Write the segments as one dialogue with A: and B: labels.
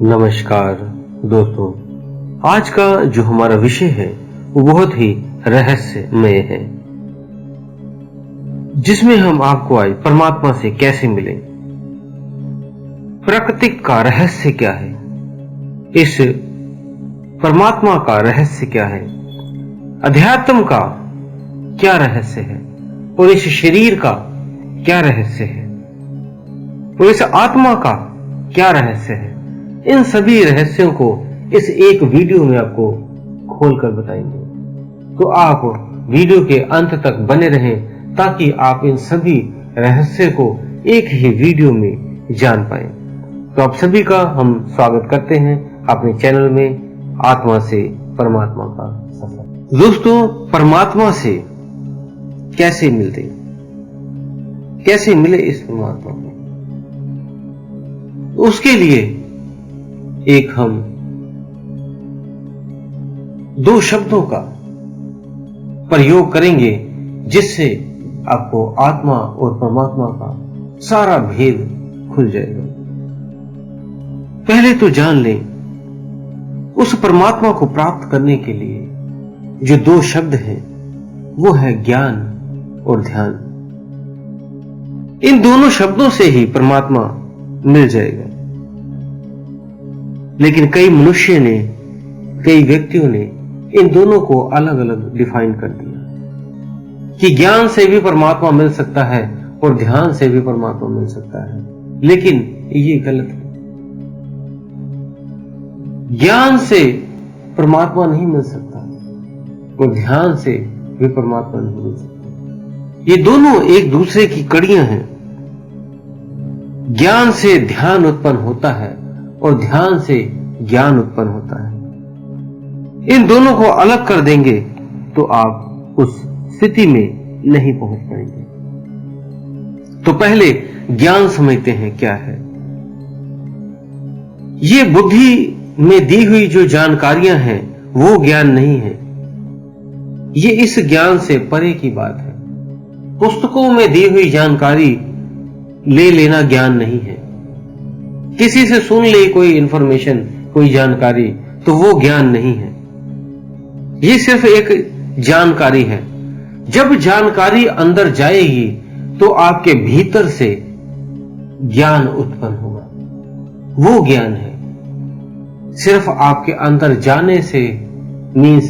A: नमस्कार दोस्तों, आज का जो हमारा विषय है वो बहुत ही रहस्यमय है, जिसमें हम आपको आज परमात्मा से कैसे मिले, प्रकृति का रहस्य क्या है, इस परमात्मा का रहस्य क्या है, अध्यात्म का क्या रहस्य है और इस शरीर का क्या रहस्य है और इस आत्मा का क्या रहस्य है। इन सभी रहस्यों को इस एक वीडियो में आपको खोलकर बताएंगे, तो आप वीडियो के अंत तक बने रहें ताकि आप इन सभी रहस्यों को एक ही वीडियो में जान पाएं। तो आप सभी का हम स्वागत करते हैं अपने चैनल में आत्मा से परमात्मा का सफर। दोस्तों, परमात्मा से कैसे मिलते, कैसे मिले इस परमात्मा को, उसके लिए एक हम दो शब्दों का प्रयोग करेंगे जिससे आपको आत्मा और परमात्मा का सारा भेद खुल जाएगा। पहले तो जान लें, उस परमात्मा को प्राप्त करने के लिए जो दो शब्द हैं वो है ज्ञान और ध्यान। इन दोनों शब्दों से ही परमात्मा मिल जाएगा। लेकिन कई मनुष्य ने, कई व्यक्तियों ने इन दोनों को अलग अलग डिफाइन कर दिया कि ज्ञान से भी परमात्मा मिल सकता है और ध्यान से भी परमात्मा मिल सकता है, लेकिन ये गलत है। ज्ञान से परमात्मा नहीं मिल सकता और ध्यान से भी परमात्मा नहीं मिल सकता। ये दोनों एक दूसरे की कड़ियां हैं। ज्ञान से ध्यान उत्पन्न होता है और ध्यान से ज्ञान उत्पन्न होता है। इन दोनों को अलग कर देंगे तो आप उस स्थिति में नहीं पहुंच पाएंगे। तो पहले ज्ञान समझते हैं क्या है। ये बुद्धि में दी हुई जो जानकारियां हैं वो ज्ञान नहीं है। ये इस ज्ञान से परे की बात है। पुस्तकों में दी हुई जानकारी ले लेना ज्ञान नहीं है। किसी से सुन ले कोई इंफॉर्मेशन, कोई जानकारी, तो वो ज्ञान नहीं है। ये सिर्फ एक जानकारी है। जब जानकारी अंदर जाएगी तो आपके भीतर से ज्ञान उत्पन्न होगा, वो ज्ञान है। सिर्फ आपके अंदर जाने से मीन्स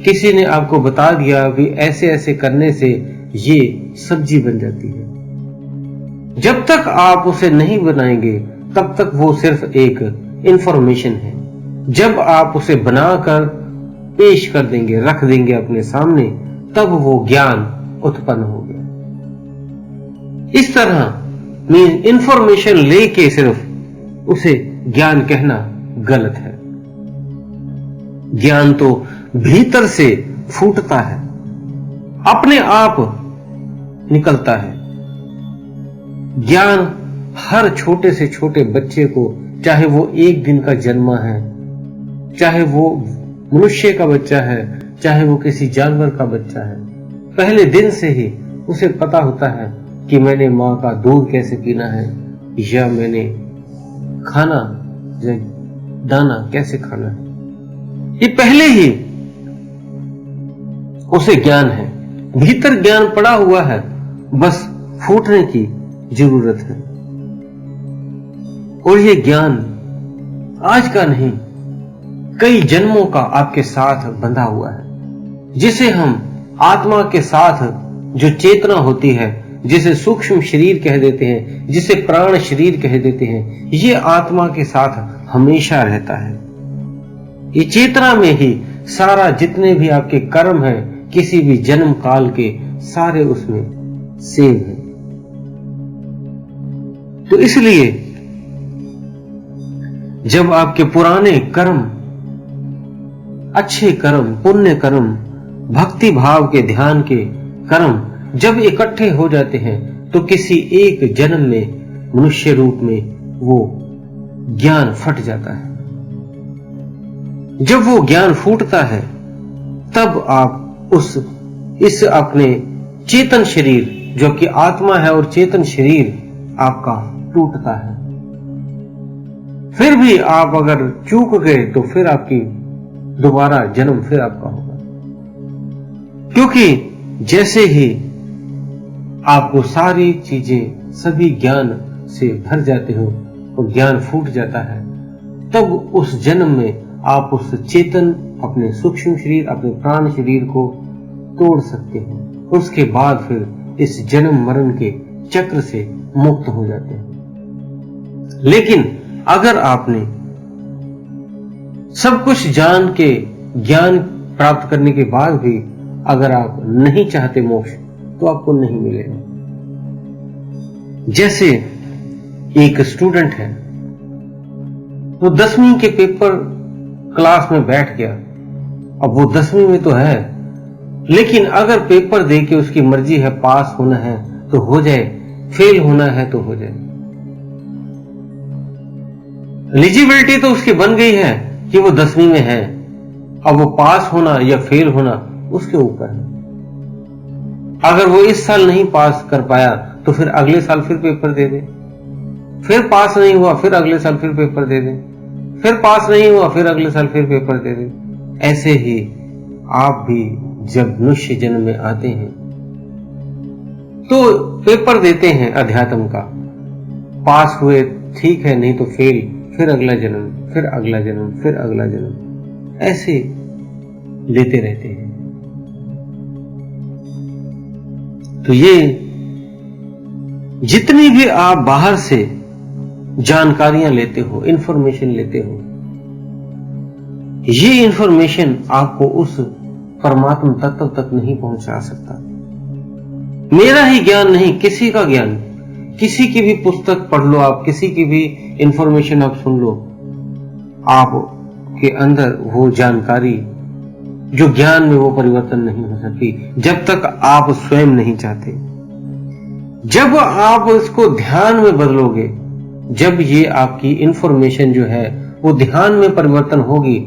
A: किसी ने आपको बता दिया भी ऐसे ऐसे करने से ये सब्जी बन जाती है। जब तक आप उसे नहीं बनाएंगे तब तक वो सिर्फ एक इंफॉर्मेशन है। जब आप उसे बनाकर पेश कर देंगे, रख देंगे अपने सामने, तब वो ज्ञान उत्पन्न हो गया। इस तरह इंफॉर्मेशन लेके सिर्फ उसे ज्ञान कहना गलत है। ज्ञान तो भीतर से फूटता है, अपने आप निकलता है। ज्ञान हर छोटे से छोटे बच्चे को, चाहे वो एक दिन का जन्मा है, चाहे वो मनुष्य का बच्चा है, चाहे वो किसी जानवर का बच्चा है, पहले दिन से ही उसे पता होता है कि मैंने मां का दूध कैसे पीना है या मैंने खाना या दाना कैसे खाना है। ये पहले ही उसे ज्ञान है, भीतर ज्ञान पड़ा हुआ है, बस फूटने की जरूरत है। और ये ज्ञान आज का नहीं, कई जन्मों का आपके साथ बंधा हुआ है, जिसे हम आत्मा के साथ जो चेतना होती है, जिसे सूक्ष्म शरीर कह देते हैं, जिसे प्राण शरीर कह देते हैं, ये आत्मा के साथ हमेशा रहता है। ये चेतना में ही सारा जितने भी आपके कर्म हैं, किसी भी जन्म काल के, सारे उसमें सेव हैं। तो इसलिए जब आपके पुराने कर्म, अच्छे कर्म, पुण्य कर्म, भक्ति भाव के, ध्यान के कर्म जब इकट्ठे हो जाते हैं तो किसी एक जन्म में मनुष्य रूप में वो ज्ञान फट जाता है। जब वो ज्ञान फूटता है तब आप इस अपने चेतन शरीर, जो कि आत्मा है और चेतन शरीर आपका टूटता है। फिर भी आप अगर चूक गए तो फिर आपकी दोबारा जन्म फिर आपका होगा। क्योंकि जैसे ही आपको सारी चीजें सभी ज्ञान से भर जाते हो और ज्ञान फूट जाता है, तब उस जन्म में आप उस चेतन अपने सूक्ष्म शरीर, अपने प्राण शरीर को तोड़ सकते हैं। उसके बाद फिर इस जन्म मरण के चक्र से मुक्त हो जाते हैं। लेकिन अगर आपने सब कुछ जान के ज्ञान प्राप्त करने के बाद भी अगर आप नहीं चाहते मोक्ष, तो आपको नहीं मिलेगा। जैसे एक स्टूडेंट है, वो 10वीं के पेपर क्लास में बैठ गया। अब वो 10वीं में तो है, लेकिन अगर पेपर दे के उसकी मर्जी है, पास होना है तो हो जाए, फेल होना है तो हो जाए। एलिजिबिलिटी तो उसकी बन गई है कि वो 10वीं में है। अब वो पास होना या फेल होना उसके ऊपर है। अगर वो इस साल नहीं पास कर पाया तो फिर अगले साल फिर पेपर दे दे, फिर पास नहीं हुआ फिर अगले साल फिर पेपर दे दे, फिर पास नहीं हुआ फिर अगले साल फिर पेपर दे दे। ऐसे ही आप भी जब मनुष्य जन्म में आते हैं तो पेपर देते हैं अध्यात्म का, पास हुए ठीक है, नहीं तो फेल, फिर अगला जन्म, फिर अगला जन्म, फिर अगला जन्म, ऐसे लेते रहते हैं। तो ये जितनी भी आप बाहर से जानकारियां लेते हो, इंफॉर्मेशन लेते हो, ये इंफॉर्मेशन आपको उस परमात्मा तत्व तक नहीं पहुंचा सकता। मेरा ही ज्ञान नहीं, किसी का ज्ञान, किसी की भी पुस्तक पढ़ लो आप, किसी की भी इंफॉर्मेशन आप सुन लो, आपके अंदर वो जानकारी जो ज्ञान में वो परिवर्तन नहीं हो सकती जब तक आप स्वयं नहीं चाहते। जब आप इसको ध्यान में बदलोगे, जब ये आपकी इंफॉर्मेशन जो है वो ध्यान में परिवर्तन होगी,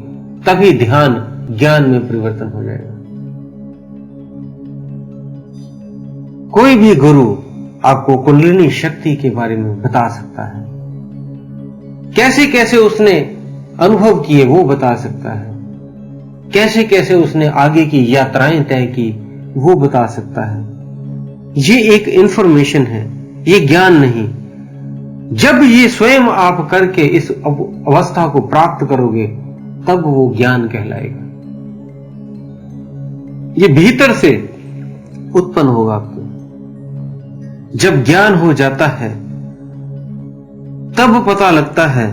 A: तभी ध्यान ज्ञान में परिवर्तन हो जाएगा। कोई भी गुरु आपको कुंडलिनी शक्ति के बारे में बता सकता है, कैसे कैसे उसने अनुभव किए वो बता सकता है, कैसे कैसे उसने आगे की यात्राएं तय की वो बता सकता है। ये एक इंफॉर्मेशन है, ये ज्ञान नहीं। जब ये स्वयं आप करके इस अवस्था को प्राप्त करोगे, तब वो ज्ञान कहलाएगा। ये भीतर से उत्पन्न होगा आपको। जब ज्ञान हो जाता है, तब पता लगता है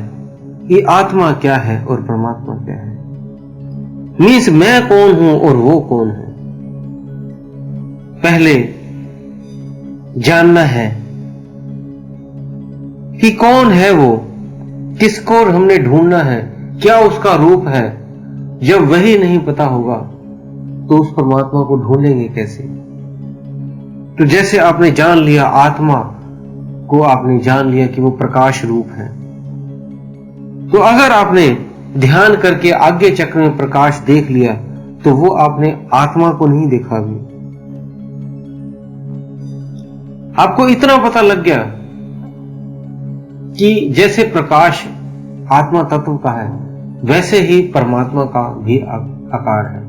A: कि आत्मा क्या है और परमात्मा क्या है। मीन्स मैं कौन हूं और वो कौन है। पहले जानना है कि कौन है वो, किसको हमने ढूंढना है, क्या उसका रूप है। जब वही नहीं पता होगा तो उस परमात्मा को ढूंढेंगे कैसे। तो जैसे आपने जान लिया आत्मा को, आपने जान लिया कि वो प्रकाश रूप है, तो अगर आपने ध्यान करके आगे चक्र में प्रकाश देख लिया तो वो आपने आत्मा को नहीं देखा। अभी आपको इतना पता लग गया कि जैसे प्रकाश आत्मा तत्व का है, वैसे ही परमात्मा का भी आकार है।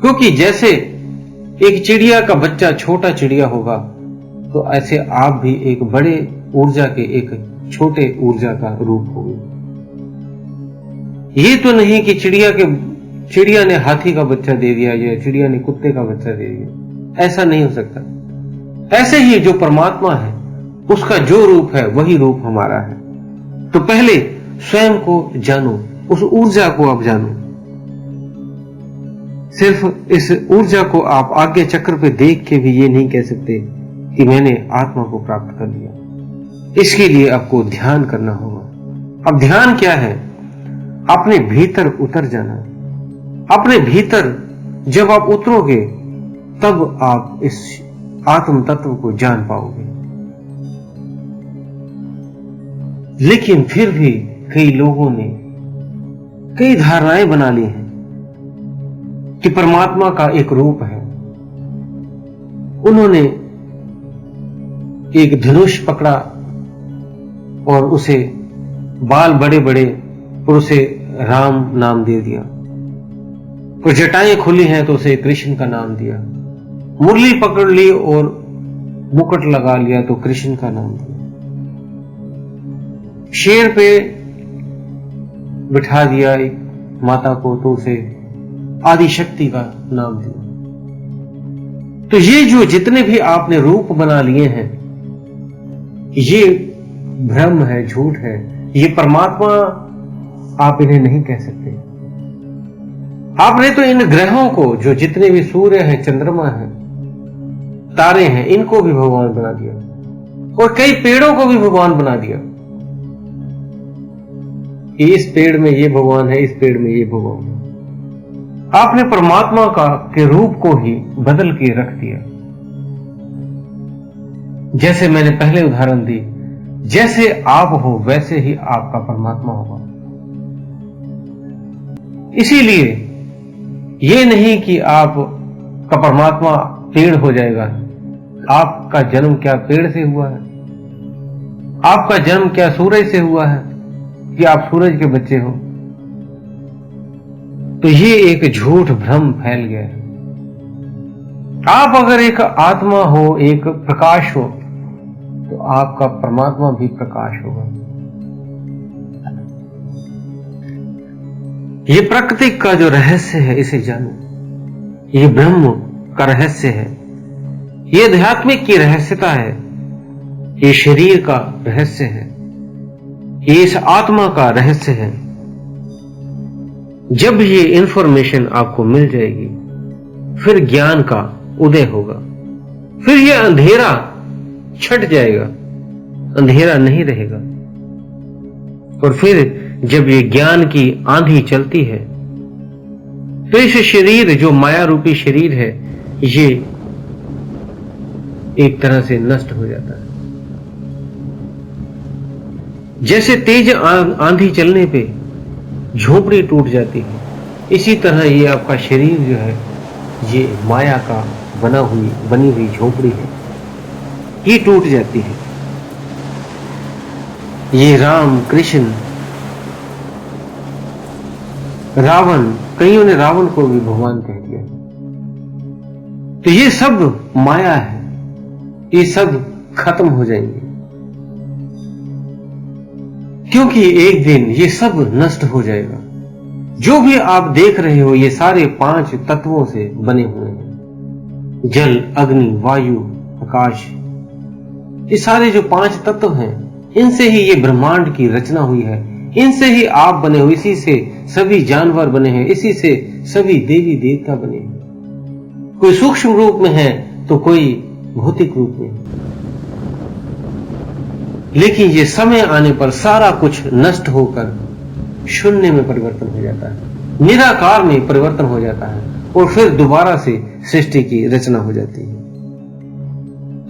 A: क्योंकि जैसे एक चिड़िया का बच्चा छोटा चिड़िया होगा, तो ऐसे आप भी एक बड़े ऊर्जा के एक छोटे ऊर्जा का रूप होंगे। ये तो नहीं कि चिड़िया ने हाथी का बच्चा दे दिया या चिड़िया ने कुत्ते का बच्चा दे दिया, ऐसा नहीं हो सकता। ऐसे ही जो परमात्मा है उसका जो रूप है वही रूप हमारा है। तो पहले स्वयं को जानो, उस ऊर्जा को आप जानो। सिर्फ इस ऊर्जा को आप आगे चक्र पे देख के भी ये नहीं कह सकते कि मैंने आत्मा को प्राप्त कर लिया। इसके लिए आपको ध्यान करना होगा। अब ध्यान क्या है? अपने भीतर उतर जाना। अपने भीतर जब आप उतरोगे तब आप इस आत्म तत्व को जान पाओगे। लेकिन फिर भी कई लोगों ने कई धारणाएं बना ली हैं कि परमात्मा का एक रूप है। उन्होंने एक धनुष पकड़ा और उसे बाल बड़े बड़े और उसे राम नाम दे दिया। और जटाएं खुली हैं तो उसे कृष्ण का नाम दिया। मुरली पकड़ ली और मुकुट लगा लिया तो कृष्ण का नाम दिया। शेर पे बिठा दिया एक माता को तो उसे आदि शक्ति का नाम दिया। तो ये जो जितने भी आपने रूप बना लिए हैं, ये भ्रम है, झूठ है। ये परमात्मा आप इन्हें नहीं कह सकते। आपने तो इन ग्रहों को, जो जितने भी सूर्य हैं, चंद्रमा है, तारे हैं, इनको भी भगवान बना दिया और कई पेड़ों को भी भगवान बना दिया कि इस पेड़ में ये भगवान है, इस पेड़ में ये भगवान है। आपने परमात्मा का के रूप को ही बदल के रख दिया। जैसे मैंने पहले उदाहरण दी, जैसे आप हो वैसे ही आपका परमात्मा होगा। इसीलिए ये नहीं कि आप का परमात्मा पेड़ हो जाएगा। आपका जन्म क्या पेड़ से हुआ है? आपका जन्म क्या सूरज से हुआ है कि आप सूरज के बच्चे हो? तो ये एक झूठ भ्रम फैल गया है। आप अगर एक आत्मा हो, एक प्रकाश हो, तो आपका परमात्मा भी प्रकाश होगा। ये प्रकृति का जो रहस्य है, इसे जानो। ये ब्रह्म का रहस्य है, ये आध्यात्मिक की रहस्यता है, ये शरीर का रहस्य है, ये इस आत्मा का रहस्य है। जब ये इंफॉर्मेशन आपको मिल जाएगी, फिर ज्ञान का उदय होगा, फिर ये अंधेरा छट जाएगा, अंधेरा नहीं रहेगा। और फिर जब ये ज्ञान की आंधी चलती है, तो इस शरीर, जो माया रूपी शरीर है, ये एक तरह से नष्ट हो जाता है। जैसे तेज आंधी चलने पे झोपड़ी टूट जाती है, इसी तरह ये आपका शरीर जो है, ये माया का बनी हुई झोपड़ी है, ये टूट जाती है। ये राम, कृष्ण, रावण, कईयों ने रावण को भी भगवान कह दिया। तो ये सब माया है, ये सब खत्म हो जाएंगे, क्योंकि एक दिन ये सब नष्ट हो जाएगा। जो भी आप देख रहे हो, ये सारे 5 तत्वों से बने हुए हैं। जल, अग्नि, वायु, आकाश, ये सारे जो 5 तत्व हैं, इनसे ही ये ब्रह्मांड की रचना हुई है। इनसे ही आप बने हो, इसी से सभी जानवर बने हैं, इसी से सभी देवी देवता बने हैं। कोई सूक्ष्म रूप में है तो कोई भौतिक रूप में। लेकिन ये समय आने पर सारा कुछ नष्ट होकर शून्य में परिवर्तन हो जाता है, निराकार में परिवर्तन हो जाता है, और फिर दोबारा से सृष्टि की रचना हो जाती है।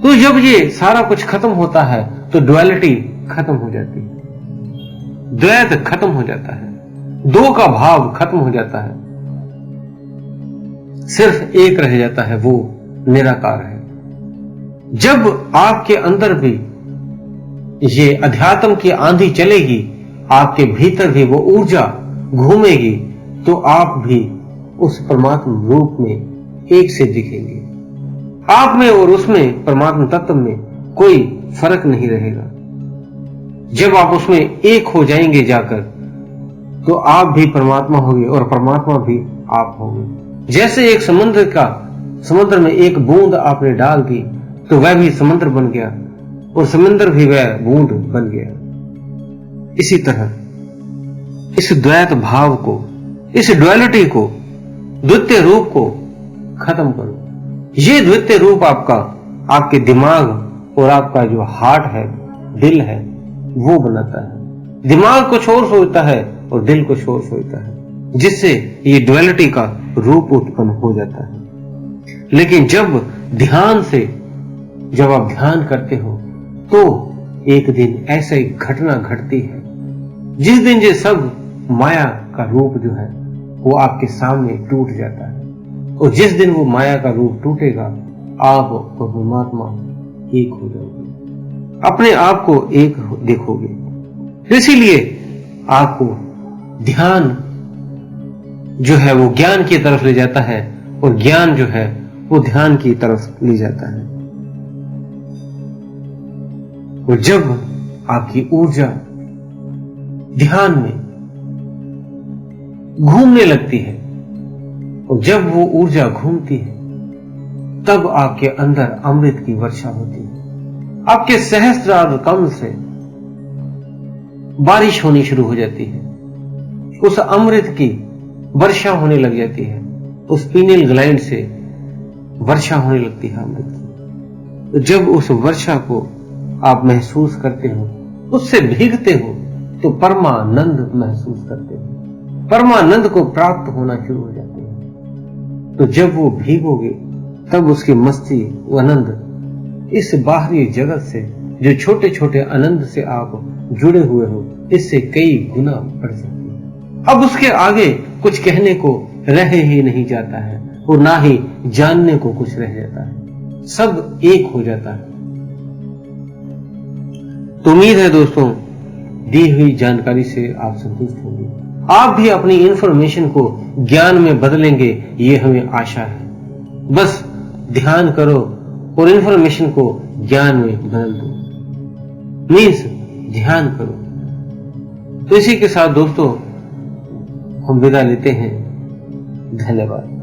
A: तो जब ये सारा कुछ खत्म होता है, तो डुअलिटी खत्म हो जाती है, द्वैत खत्म हो जाता है, दो का भाव खत्म हो जाता है, सिर्फ एक रह जाता है, वो निराकार है। जब आपके अंदर भी ये अध्यात्म की आंधी चलेगी, आपके भीतर भी वो ऊर्जा घूमेगी, तो आप भी उस परमात्मा रूप में एक से दिखेंगे। आप में और उसमें, परमात्मा तत्व में कोई फर्क नहीं रहेगा। जब आप उसमें एक हो जाएंगे जाकर, तो आप भी परमात्मा होंगे और परमात्मा भी आप होंगे। जैसे एक समुद्र में एक बूंद आपने डाल दी, तो वह भी समुद्र बन गया और समुद्र भी वह बूंद बन गया। इसी तरह इस द्वैत भाव को, इस डुअलिटी को, द्वितीय रूप को खत्म करो। ये द्वितीय रूप आपका, आपके दिमाग और आपका जो हार्ट है, दिल है, वो बनाता है। दिमाग कुछ और सोचता है और दिल कुछ और सोचता है, जिससे ये डुअलिटी का रूप उत्पन्न हो जाता है। लेकिन जब आप ध्यान करते हो, तो एक दिन ऐसी घटना घटती है, जिस दिन ये सब माया का रूप जो है, वो आपके सामने टूट जाता है। और जिस दिन वो माया का रूप टूटेगा, आप और परमात्मा एक हो जाओगे, अपने आप को एक देखोगे। इसीलिए आपको ध्यान जो है वो ज्ञान की तरफ ले जाता है और ज्ञान जो है वो ध्यान की तरफ ले जाता है। और जब आपकी ऊर्जा ध्यान में घूमने लगती है और जब वो ऊर्जा घूमती है तब आपके अंदर अमृत की वर्षा होती है। आपके सहस्त्रार कमल से बारिश होनी शुरू हो जाती है, उस अमृत की वर्षा होने लग जाती है, उस पीनियल ग्लैंड से वर्षा होने लगती है अमृत की। तो जब उस वर्षा को आप महसूस करते हो, उससे भीगते हो, तो परमानंद महसूस करते हो, परमानंद को प्राप्त होना शुरू हो जाते हैं। तो जब वो भीगोगे तब उसकी मस्ती, वो आनंद इस बाहरी जगत से, जो छोटे छोटे आनंद से आप जुड़े हुए हो, इससे कई गुना बढ़ सकती है। अब उसके आगे कुछ कहने को रह ही नहीं जाता है और ना ही जानने को कुछ रह जाता है, सब एक हो जाता है। तो उम्मीद है दोस्तों दी हुई जानकारी से आप संतुष्ट होंगे, आप भी अपनी इंफॉर्मेशन को ज्ञान में बदलेंगे, ये हमें आशा है। बस ध्यान करो और इंफॉर्मेशन को ज्ञान में बदल दो, मीन्स ध्यान करो। तो इसी के साथ दोस्तों हम विदा लेते हैं। धन्यवाद।